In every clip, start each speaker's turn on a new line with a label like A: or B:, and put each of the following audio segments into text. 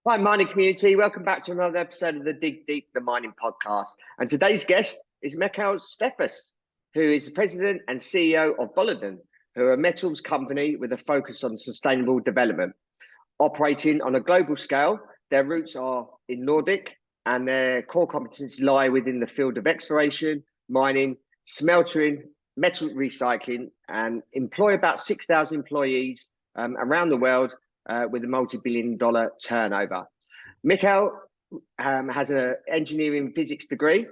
A: Hi, mining community. Welcome back to another episode of the Dig Deep the Mining podcast. And today's guest is Mikael, who is the president and CEO of BOLIDEN, who are a metals company with a focus on sustainable development. Operating on a global scale, their roots are in Nordic and their core competencies lie within the field of exploration, mining, smeltering, metal recycling, and employ about 6,000 employees around the world with a multi-billion-dollar turnover. Mikael has an engineering physics degree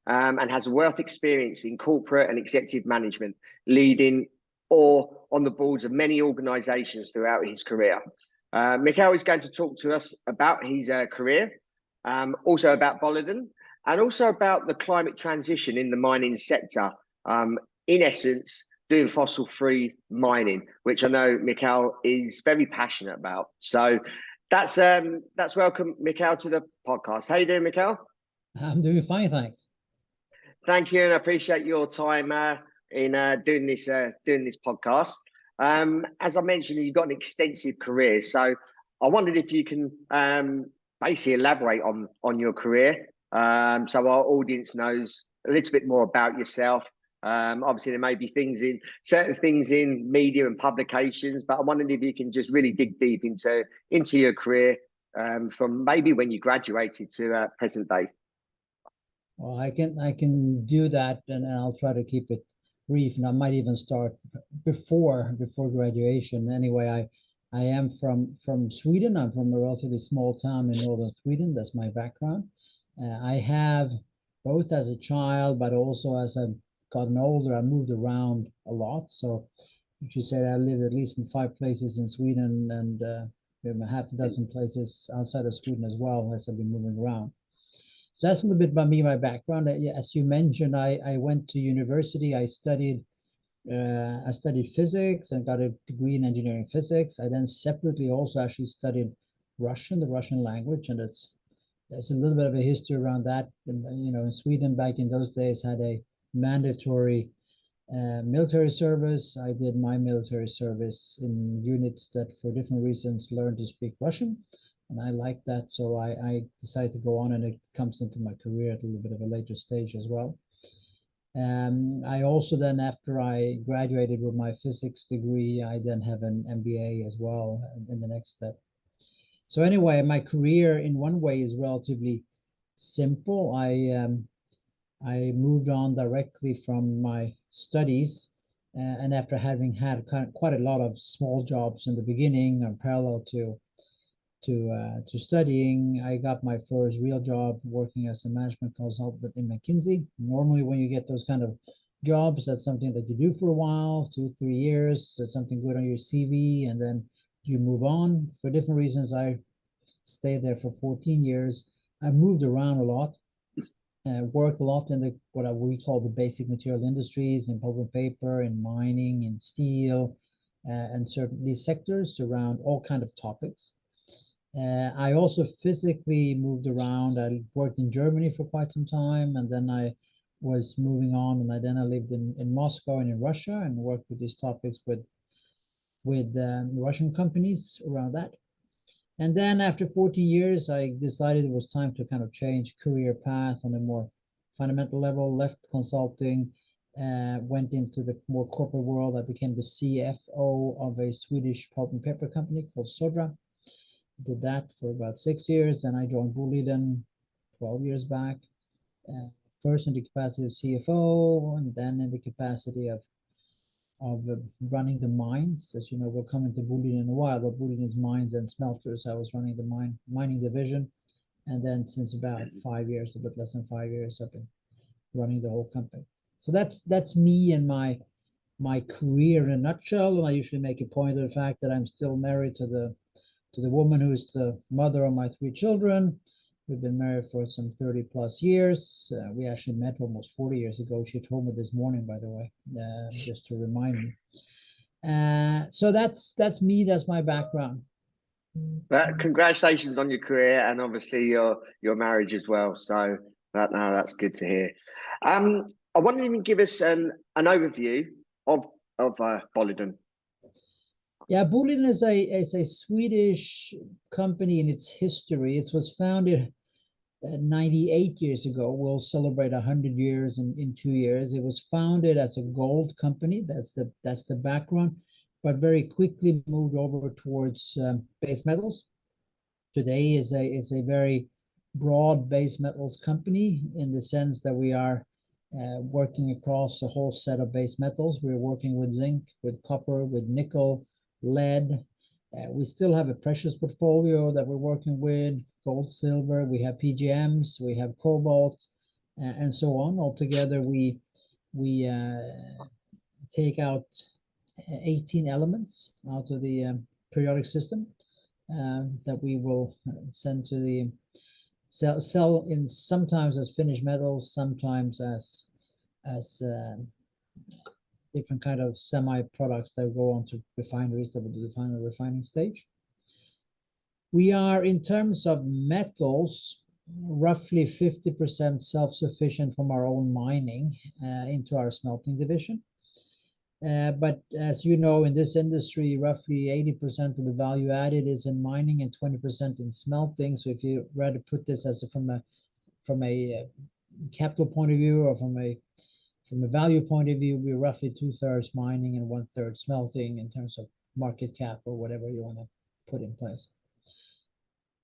A: and has a wealth of experience in corporate and executive management, leading or on the boards of many organizations throughout his career. Mikael is going to talk to us about his career, also about BOLIDEN, and also about the climate transition in the mining sector. In essence, doing fossil-free mining, which I know Mikael is very passionate about. So that's welcome, Mikael, to the podcast. How you doing, Mikael?
B: I'm doing fine, thanks.
A: Thank you, and I appreciate your time in doing this podcast. As I mentioned, you've got an extensive career, so I wondered if you can basically elaborate on your career, so our audience knows a little bit more about yourself. Obviously, there may be certain things in media and publications, but I wondered if you can just really dig deep into your career from maybe when you graduated to present day.
B: Well, I can do that, and I'll try to keep it brief. And I might even start before graduation. Anyway, I am from Sweden. I'm from a relatively small town in northern Sweden. That's my background. I have, both as a child, but also as I've gotten older, I moved around a lot. So you should say that I lived at least in 5 places in Sweden and half a dozen places outside of Sweden as well, as I've been moving around. So that's a little bit about me, my background. As you mentioned, I went to university. I studied physics and got a degree in engineering physics. I then separately also actually studied Russian, the Russian language, and there's a little bit of a history around that. In Sweden back in those days had a mandatory military service. I did my military service in units that for different reasons learned to speak Russian, and I liked that, so I decided to go on, and it comes into my career at a little bit of a later stage as well. I also then, after I graduated with my physics degree, I then have an MBA as well in the next step. So anyway, my career in one way is relatively simple. I moved on directly from my studies, and after having had quite a lot of small jobs in the beginning, parallel to studying, I got my first real job working as a management consultant in McKinsey. Normally, when you get those kind of jobs, that's something that you do for a while, 2-3 years. That's something good on your CV, and then you move on. For different reasons, I stayed there for 14 years. I moved around a lot. Worked a lot in what we call the basic material industries, in pulp and paper, in mining, in steel, and certain these sectors around all kind of topics. I also physically moved around. I worked in Germany for quite some time, and then I was moving on, and I lived in Moscow and in Russia, and worked with these topics with Russian companies around that. And then after 40 years, I decided it was time to kind of change career path on a more fundamental level, left consulting, went into the more corporate world. I became the CFO of a Swedish pulp and paper company called Sodra. Did that for about 6 years. Then I joined BOLIDEN 12 years back, first in the capacity of CFO, and then in the capacity of running the mines. As you know, we'll come into BOLIDEN in a while, but BOLIDEN's mines and smelters, I was running the mining division. And then since about 5 years, a bit less than 5 years, I've been running the whole company. So that's me and my career in a nutshell. And I usually make a point of the fact that I'm still married to the woman who is the mother of my 3 children. We've been married for some 30 plus years. We actually met almost 40 years ago. She told me this morning, by the way, just to remind me. So that's me. That's my background.
A: Congratulations on your career, and obviously your marriage as well. So that's good to hear. I wonder if you can give us an overview of BOLIDEN.
B: Yeah, BOLIDEN is a Swedish company in its history. It was founded 98 years ago. We'll celebrate 100 years in 2 years. It was founded as a gold company. That's the background, but very quickly moved over towards base metals. Today is a very broad base metals company in the sense that we are working across a whole set of base metals. We're working with zinc, with copper, with nickel, lead. We still have a precious portfolio that we're working with, gold, silver. We have PGMs, we have cobalt, and so on. Altogether, we take out 18 elements out of the periodic system that we will send to the sell in, sometimes as finished metals, sometimes as different kind of semi-products that go on to refineries that will do the final refining stage. We are, in terms of metals, roughly 50% self-sufficient from our own mining into our smelting division. But as you know, in this industry, roughly 80% of the value added is in mining and 20% in smelting. So if you rather put this as from a capital point of view or from a value point of view, we're roughly 2/3 mining and 1/3 smelting in terms of market cap or whatever you want to put in place.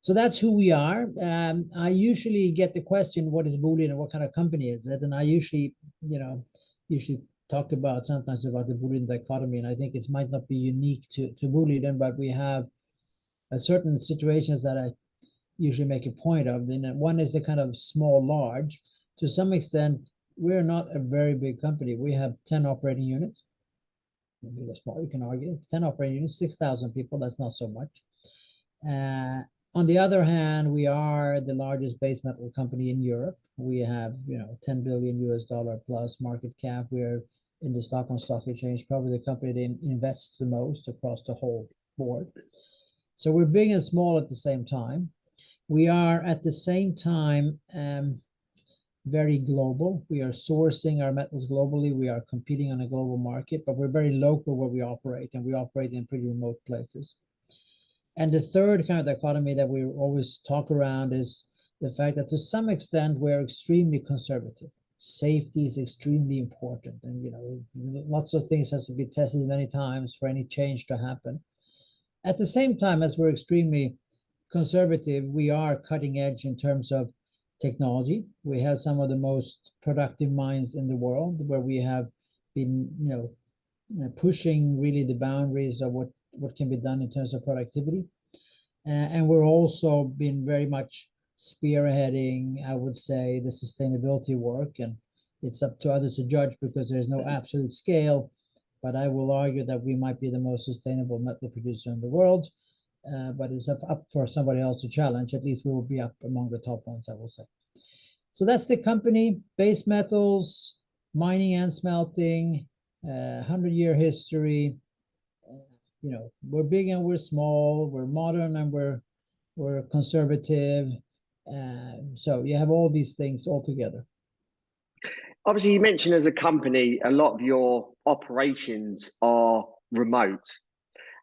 B: So that's who we are. I usually get the question, what is BOLIDEN and what kind of company is it? And I usually talk about sometimes about the BOLIDEN dichotomy, and I think it might not be unique to BOLIDEN, but we have certain situations that I usually make a point of. Then one is a kind of small large. To some extent, we're not a very big company. We have 10 operating units. Big or small, you can argue. 10 operating units, 6,000 people, that's not so much. On the other hand, we are the largest base metal company in Europe. We have, $10 billion plus market cap. We're in the Stockholm Stock Exchange, probably the company that invests the most across the whole board. So we're big and small at the same time. We are at the same time very global. We are sourcing our metals globally. We are competing on a global market, but we're very local where we operate, and we operate in pretty remote places. And the third kind of dichotomy that we always talk around is the fact that to some extent we're extremely conservative. Safety is extremely important, and lots of things has to be tested many times for any change to happen. At the same time as we're extremely conservative, we are cutting edge in terms of technology. We have some of the most productive mines in the world, where we have been pushing really the boundaries of what can be done in terms of productivity. And we're also been very much spearheading, I would say, the sustainability work. And it's up to others to judge because there's no absolute scale. But I will argue that we might be the most sustainable metal producer in the world. But it's up for somebody else to challenge. At least we will be up among the top ones, I will say. So that's the company, base metals, mining and smelting, 100-year history. We're big and we're small, we're modern and we're conservative. So you have all these things all together.
A: Obviously, you mentioned as a company, a lot of your operations are remote.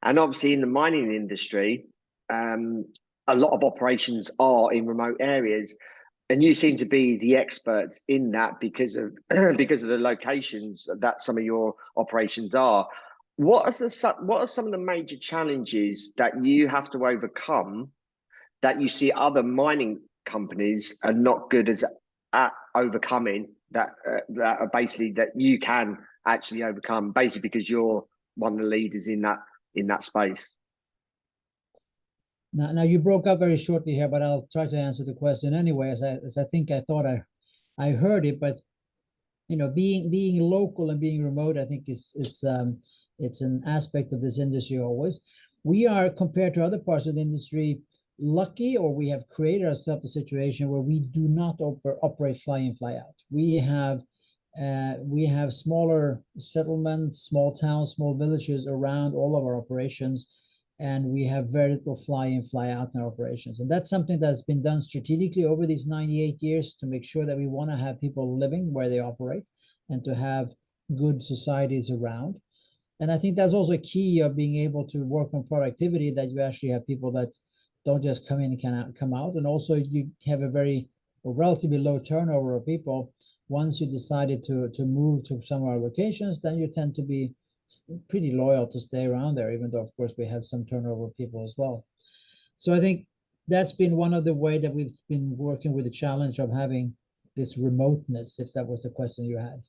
A: And obviously in the mining industry, a lot of operations are in remote areas. And you seem to be the experts in that because of the locations that some of your operations are. What are some of the major challenges that you have to overcome that you see other mining companies are not good at overcoming that are basically that you can actually overcome, basically because you're one of the leaders in that space?
B: Now you broke up very shortly here, but I'll try to answer the question anyway, as I think I thought I heard it. But being local and being remote, I think it's an aspect of this industry always. We are, compared to other parts of the industry, lucky, or we have created ourselves a situation where we do not operate fly in, fly out. We have smaller settlements, small towns, small villages around all of our operations, and we have very little fly in, fly out in our operations. And that's something that's been done strategically over these 98 years to make sure that we want to have people living where they operate and to have good societies around. And I think that's also a key of being able to work on productivity, that you actually have people that don't just come in and cannot come out. And also you have a very or relatively low turnover of people. Once you decided to move to some of our locations, then you tend to be pretty loyal to stay around there, even though of course we have some turnover of people as well. So I think that's been one of the way that we've been working with the challenge of having this remoteness, if that was the question you had.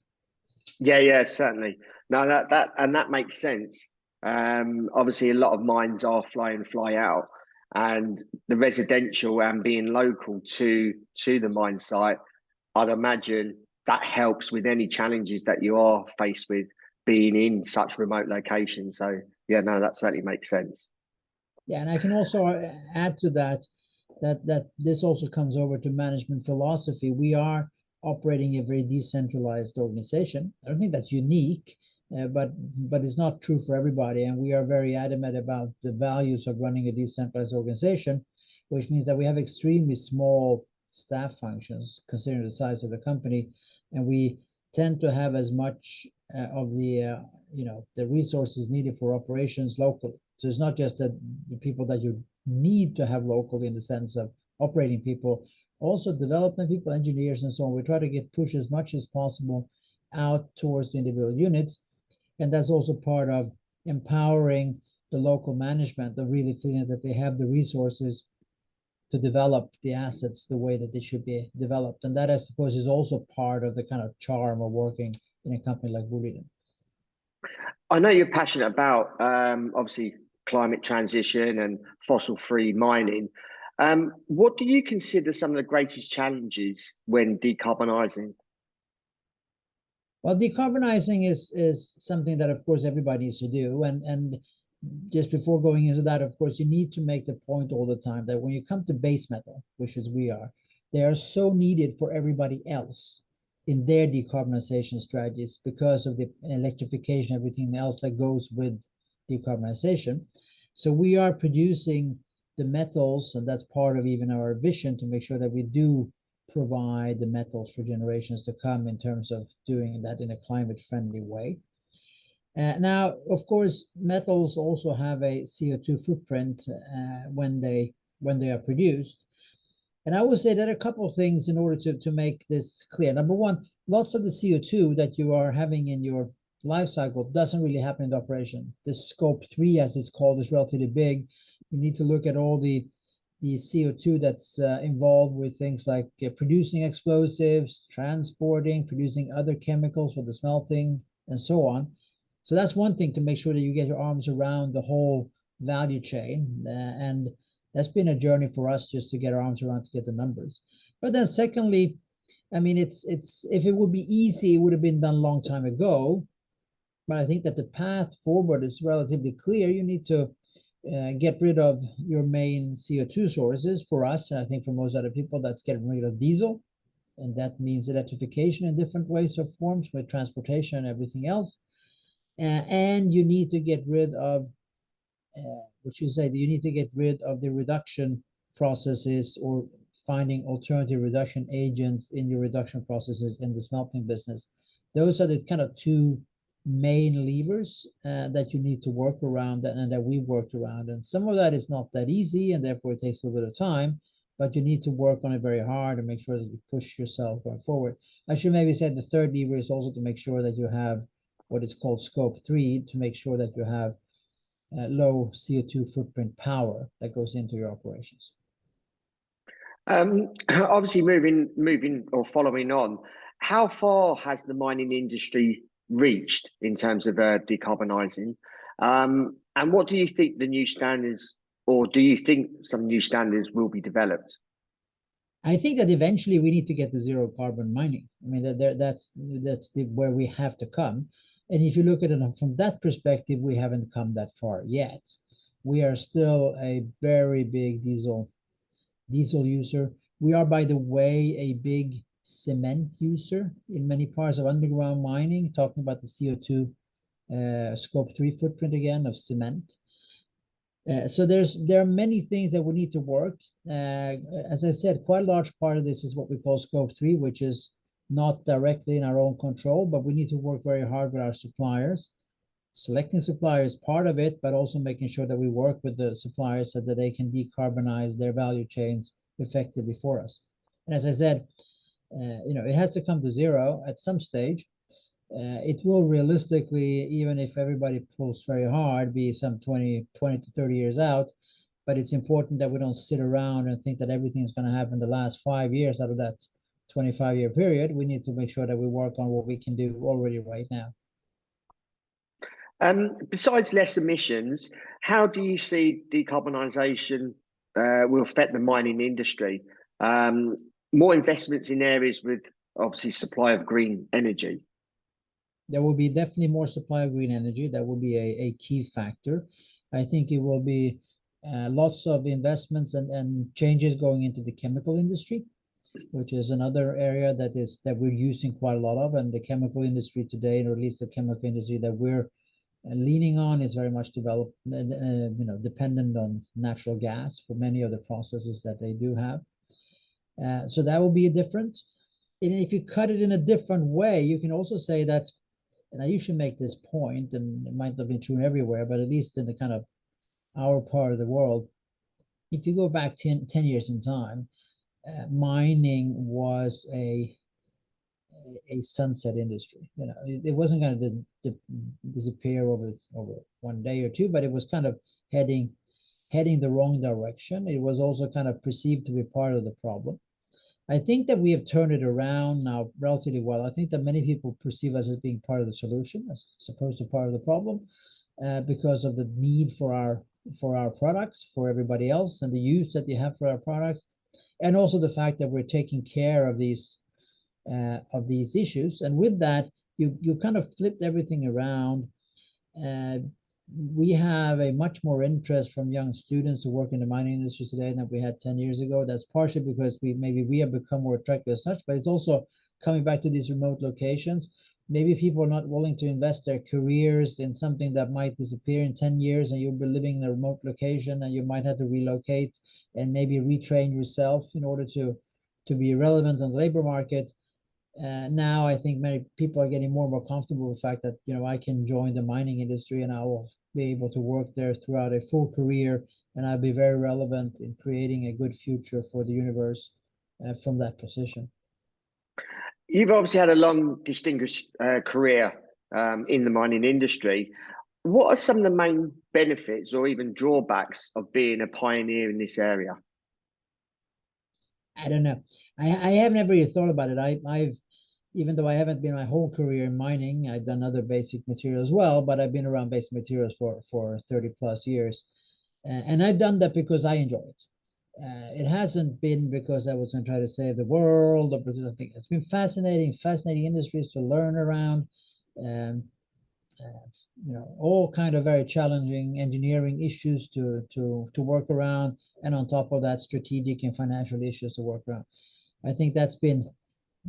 A: Yeah, certainly. No, that makes sense. Obviously, a lot of mines are fly in, fly out, and the residential and being local to the mine site, I'd imagine that helps with any challenges that you are faced with being in such remote locations. So yeah, no, that certainly makes sense.
B: Yeah, and I can also add to that that this also comes over to management philosophy. We are operating a very decentralized organization. I don't think that's unique, but it's not true for everybody. And we are very adamant about the values of running a decentralized organization, which means that we have extremely small staff functions considering the size of the company, and we tend to have as much of the resources needed for operations locally. So it's not just that the people that you need to have locally in the sense of operating people, also development people, engineers, and so on. We try to push as much as possible out towards the individual units. And that's also part of empowering the local management, of really feeling that they have the resources to develop the assets the way that they should be developed. And that, I suppose, is also part of the kind of charm of working in a company like BOLIDEN.
A: I know you're passionate about obviously climate transition and fossil-free mining. What do you consider some of the greatest challenges when decarbonising?
B: Well, decarbonizing is something that, of course, everybody needs to do. And just before going into that, of course, you need to make the point all the time that when you come to base metal, which is we are, they are so needed for everybody else in their decarbonization strategies because of the electrification, everything else that goes with decarbonization. So we are producing the metals, and that's part of even our vision to make sure that we do provide the metals for generations to come in terms of doing that in a climate-friendly way. Now, of course, metals also have a CO2 footprint when they are produced. And I would say there are a couple of things in order to make this clear. Number one, lots of the CO2 that you are having in your life cycle doesn't really happen in the operation. The scope 3, as it's called, is relatively big. You need to look at all the CO2 that's involved with things like producing explosives, transporting, producing other chemicals for the smelting, and so on. So that's one thing, to make sure that you get your arms around the whole value chain. And that's been a journey for us just to get our arms around to get the numbers. But then secondly, I mean, it's if it would be easy, it would have been done a long time ago. But I think that the path forward is relatively clear. You need to get rid of your main CO2 sources. For us, and I think for most other people, that's getting rid of diesel. And that means electrification in different ways or forms with transportation and everything else. And you need to get rid of you need to get rid of the reduction processes, or finding alternative reduction agents in your reduction processes in the smelting business. Those are the kind of two main levers that you need to work around, and that we worked around. And some of that is not that easy, and therefore it takes a little bit of time, but you need to work on it very hard and make sure that you push yourself going forward. I should maybe say the third lever is also to make sure that you have what is called scope 3, to make sure that you have low CO2 footprint power that goes into your operations.
A: Obviously, moving or following on, how far has the mining industry reached in terms of decarbonising? And what do you think the new standards, or do you think some new standards will be developed?
B: I think that eventually we need to get to zero carbon mining. I mean, that's where we have to come. And if you look at it from that perspective, we haven't come that far yet. We are still a very big diesel user. We are, by the way, a big cement user in many parts of underground mining, talking about the CO2 scope 3 footprint again of cement. So there are many things that we need to work. As I said, quite a large part of this is what we call scope 3, which is not directly in our own control, but we need to work very hard with our suppliers. selecting suppliers part of it, but also making sure that we work with the suppliers so that they can decarbonize their value chains effectively for us. And as I said, it has to come to zero at some stage. It will realistically, even if everybody pulls very hard, be some 20 to 30 years out. But it's important that we don't sit around and think that everything's going to happen the last 5 years out of that 25-year period. We need to make sure that we work on what we can do already right now.
A: Besides less emissions, how do you see decarbonisation will affect the mining industry? More investments in areas with obviously supply of green energy.
B: There will be definitely more supply of green energy. That will be a key factor. I think it will be lots of investments and changes going into the chemical industry, which is another area that we're using quite a lot of. And the chemical industry today, or at least the chemical industry that we're leaning on, is very much developed, dependent on natural gas for many of the processes that they do have. So that will be different. And if you cut it in a different way, you can also say that, and I usually make this point, and it might not be true everywhere, but at least in the kind of our part of the world, if you go back 10 years in time, mining was a sunset industry. It wasn't going to disappear over one day or two, but it was kind of heading the wrong direction. It was also kind of perceived to be part of the problem. I think that we have turned it around now relatively well. I think that many people perceive us as being part of the solution as opposed to part of the problem, because of the need for our products, for everybody else, and the use that they have for our products, and also the fact that we're taking care of these issues. And with that, you kind of flipped everything around. We have a much more interest from young students who work in the mining industry today than we had 10 years ago. That's partially because we have become more attractive as such, but it's also coming back to these remote locations. Maybe people are not willing to invest their careers in something that might disappear in 10 years, and you'll be living in a remote location, and you might have to relocate and maybe retrain yourself in order to be relevant on the labor market. Now I think many people are getting more and more comfortable with the fact that I can join the mining industry and I will be able to work there throughout a full career, and I'll be very relevant in creating a good future for the universe from that position.
A: You've obviously had a long, distinguished career in the mining industry. What are some of the main benefits or even drawbacks of being a pioneer in this area?
B: I don't know. I have never really thought about it. I've even though I haven't been my whole career in mining, I've done other basic materials as well, but I've been around basic materials for 30 plus years. And I've done that because I enjoy it. It hasn't been because I was going to try to save the world, or because I think it's been fascinating industries to learn around. All kind of very challenging engineering issues to work around, and on top of that, strategic and financial issues to work around. I think that's been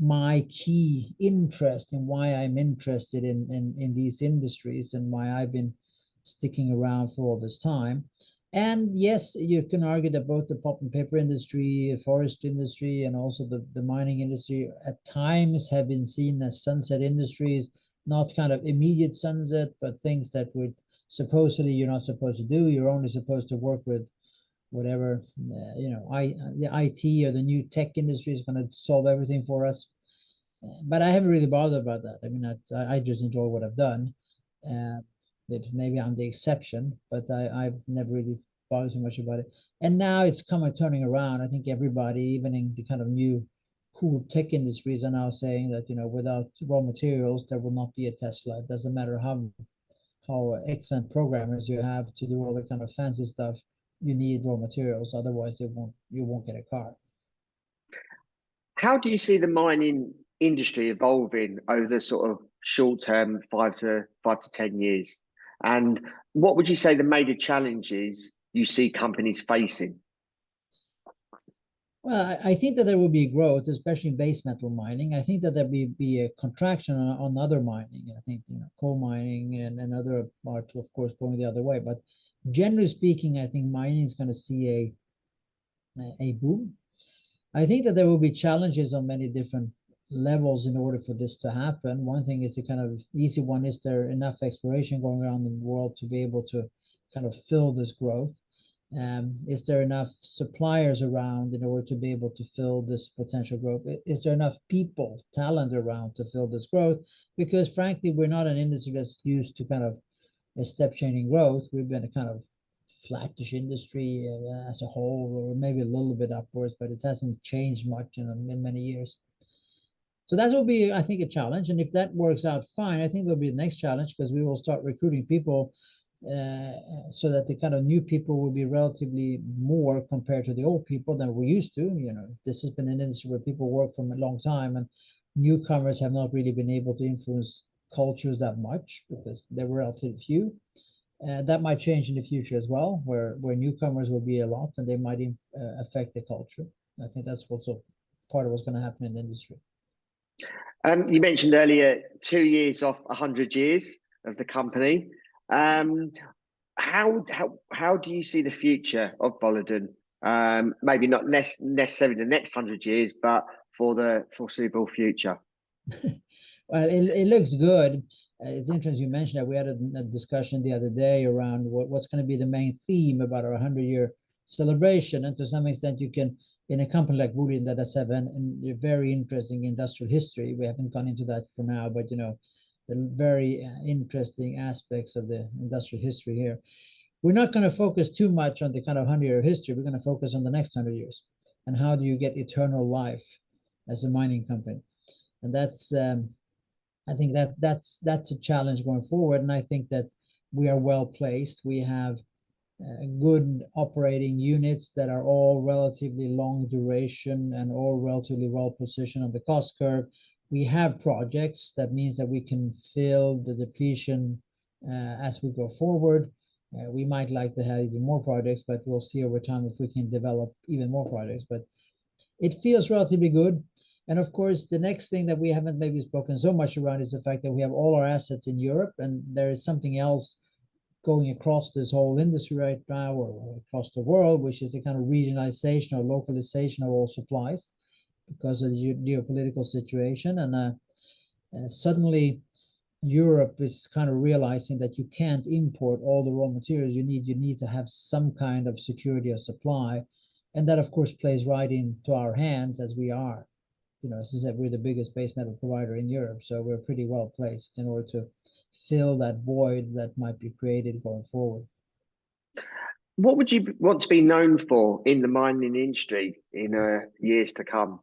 B: my key interest and why I'm interested in these industries, and why I've been sticking around for all this time. And yes, you can argue that both the pulp and paper industry, forest industry, and also the mining industry at times have been seen as sunset industries, not kind of immediate sunset, but things that would supposedly you're not supposed to do. You're only supposed to work with whatever, the IT or the new tech industry is going to solve everything for us. But I haven't really bothered about that. I mean, I just enjoy what I've done. Maybe I'm the exception, but I've never really bothered too much about it. And now it's kind of turning around. I think everybody, even in the kind of new cool tech industries, are now saying that, without raw materials, there will not be a Tesla. It doesn't matter how excellent programmers you have to do all the kind of fancy stuff. You need raw materials, otherwise you won't get a car.
A: How do you see the mining industry evolving over the sort of short term, 5 to 10 years? And what would you say the major challenges you see companies facing?
B: Well, I think that there will be growth, especially in base metal mining. I think that there will be a contraction on other mining. I think coal mining and other are, of course, going the other way. But generally speaking, I think mining is going to see a boom. I think that there will be challenges on many different levels in order for this to happen. One thing is the kind of easy one: is there enough exploration going around in the world to be able to kind of fill this growth? Is there enough suppliers around in order to be able to fill this potential growth? Is there enough people, talent around to fill this growth? Because frankly, we're not an industry that's used to kind of a step changing growth. We've been a kind of flattish industry as a whole, or maybe a little bit upwards, but it hasn't changed much in many years. So that will be, I think, a challenge. And if that works out fine, I think there'll be the next challenge, because we will start recruiting people so that the kind of new people will be relatively more compared to the old people than we're used to. You know, this has been an industry where people work for a long time, and newcomers have not really been able to influence cultures that much because there were relatively few. That might change in the future as well, where newcomers will be a lot and they might affect the culture. I think that's also part of what's going to happen in the industry.
A: You mentioned earlier 2 years off 100 years of the company. How do you see the future of BOLIDEN? Maybe not necessarily the next 100 years, but for the foreseeable future.
B: Well, it looks good. It's interesting you mentioned that. We had a discussion the other day around what's going to be the main theme about our 100-year celebration, and to some extent, you can, in a company like BOLIDEN that has a very interesting industrial history. We haven't gone into that for now, but you know, the very interesting aspects of the industrial history here. We're not going to focus too much on the kind of 100-year history. We're going to focus on the next 100 years and how do you get eternal life as a mining company, and that's I think that's a challenge going forward. And I think that we are well placed. We have good operating units that are all relatively long duration and all relatively well positioned on the cost curve. We have projects. That means that we can fill the depletion as we go forward. We might like to have even more projects, but we'll see over time if we can develop even more projects. But it feels relatively good. And of course, the next thing that we haven't maybe spoken so much around is the fact that we have all our assets in Europe, and there is something else going across this whole industry right now, or across the world, which is the kind of regionalization or localization of all supplies because of the geopolitical situation. And suddenly Europe is kind of realizing that you can't import all the raw materials you need to have some kind of security of supply. And that, of course, plays right into our hands, as we are. You know, as I said, we're the biggest base metal provider in Europe, so we're pretty well placed in order to fill that void that might be created going forward.
A: What would you want to be known for in the mining industry in years to come?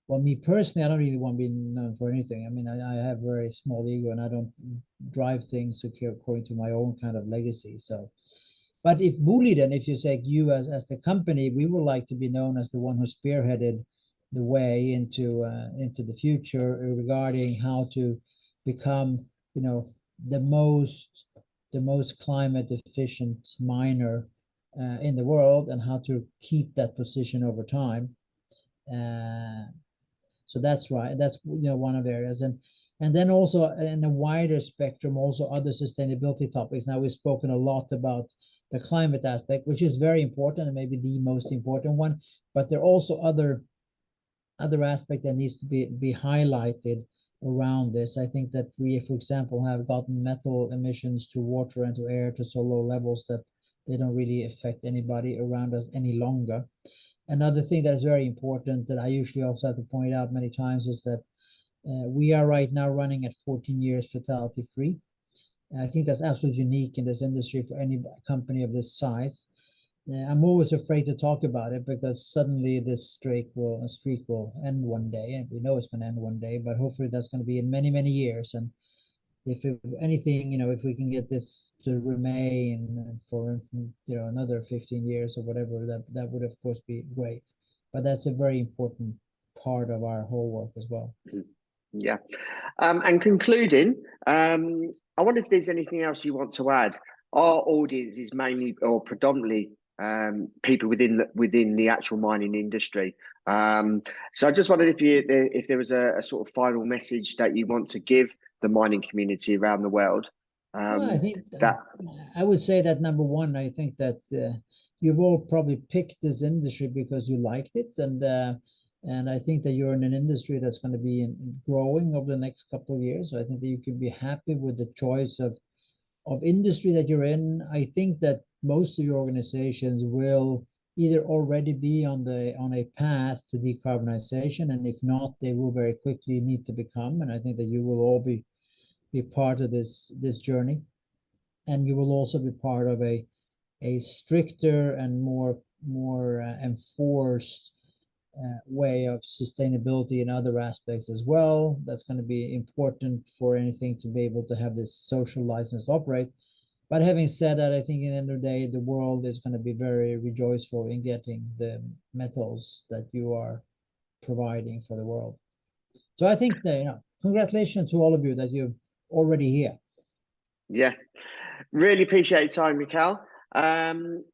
B: Well, me personally, I don't really want to be known for anything. I mean, I have a very small ego, and I don't drive things according to my own kind of legacy. So, but if BOLIDEN, if you say you as the company, we would like to be known as the one who spearheaded the way into the future regarding how to become, you know, the most climate efficient miner in the world, and how to keep that position over time. So that's right. That's, you know, one of the areas, and then also in a wider spectrum, also other sustainability topics. Now, we've spoken a lot about the climate aspect, which is very important and maybe the most important one, but there are also other aspect that needs to be highlighted around this. I think that we, for example, have gotten metal emissions to water and to air to so low levels that they don't really affect anybody around us any longer. Another thing that is very important that I usually also have to point out many times is that we are right now running at 14 years fatality free. I think that's absolutely unique in this industry for any company of this size. I'm always afraid to talk about it because suddenly this streak will end one day, and we know it's going to end one day, but hopefully that's going to be in many, many years. And if anything, you know, if we can get this to remain for, you know, another 15 years or whatever, that would of course be great. But that's a very important part of our whole work as well.
A: Yeah. And concluding, I wonder if there's anything else you want to add. Our audience is mainly or predominantly people within the actual mining industry. So I just wondered if there was a sort of final message that you want to give the mining community around the world.
B: Well, I think that I would say that number one, I think that you've all probably picked this industry because you liked it, and And I think that you're in an industry that's going to be growing over the next couple of years. So I think that you can be happy with the choice of industry that you're in. I think that most of your organizations will either already be on a path to decarbonization, and if not, they will very quickly need to become. And I think that you will all be part of this journey, and you will also be part of a stricter and more enforced way of sustainability in other aspects as well. That's going to be important for anything to be able to have this social license to operate. But having said that, I think in the end of the day, the world is going to be very rejoiceful in getting the metals that you are providing for the world. So I think that, congratulations to all of you that you're already here.
A: Yeah, really appreciate your time, Mikael.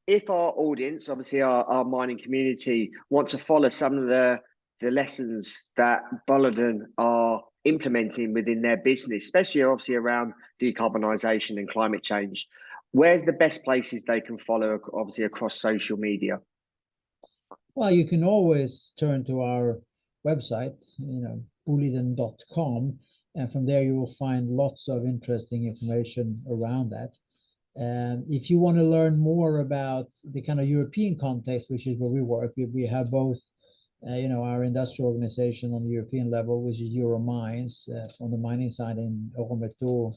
A: If our audience, obviously our mining community, want to follow some of the lessons that BOLIDEN are implementing within their business, especially obviously around decarbonisation and climate change, where's the best places they can follow, obviously across social media?
B: Well, you can always turn to our website, BOLIDEN.com, and from there you will find lots of interesting information around that. If you want to learn more about the kind of European context, which is where we work, we have both, our industrial organization on the European level, which is Euromines, on the mining side, and Eurometaux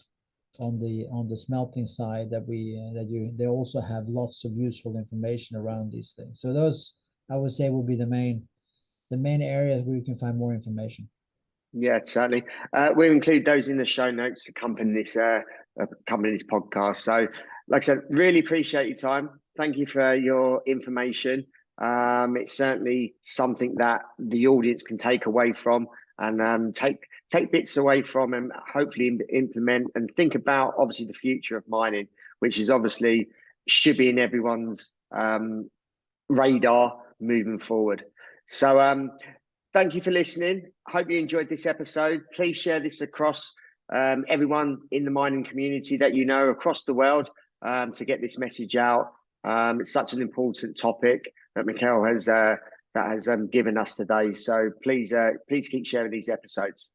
B: on the smelting side. They also have lots of useful information around these things. So those, I would say, will be the main areas where you can find more information.
A: Yeah, certainly. We'll include those in the show notes to accompany this podcast. So, like I said, really appreciate your time. Thank you for your information. It's certainly something that the audience can take away from and take bits away from and hopefully implement and think about, obviously, the future of mining, which is obviously should be in everyone's radar moving forward. So, thank you for listening. Hope you enjoyed this episode. Please share this across everyone in the mining community that you know across the world to get this message out. It's such an important topic that Mikael has given us today. So please keep sharing these episodes.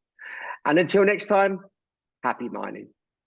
A: And until next time, happy mining.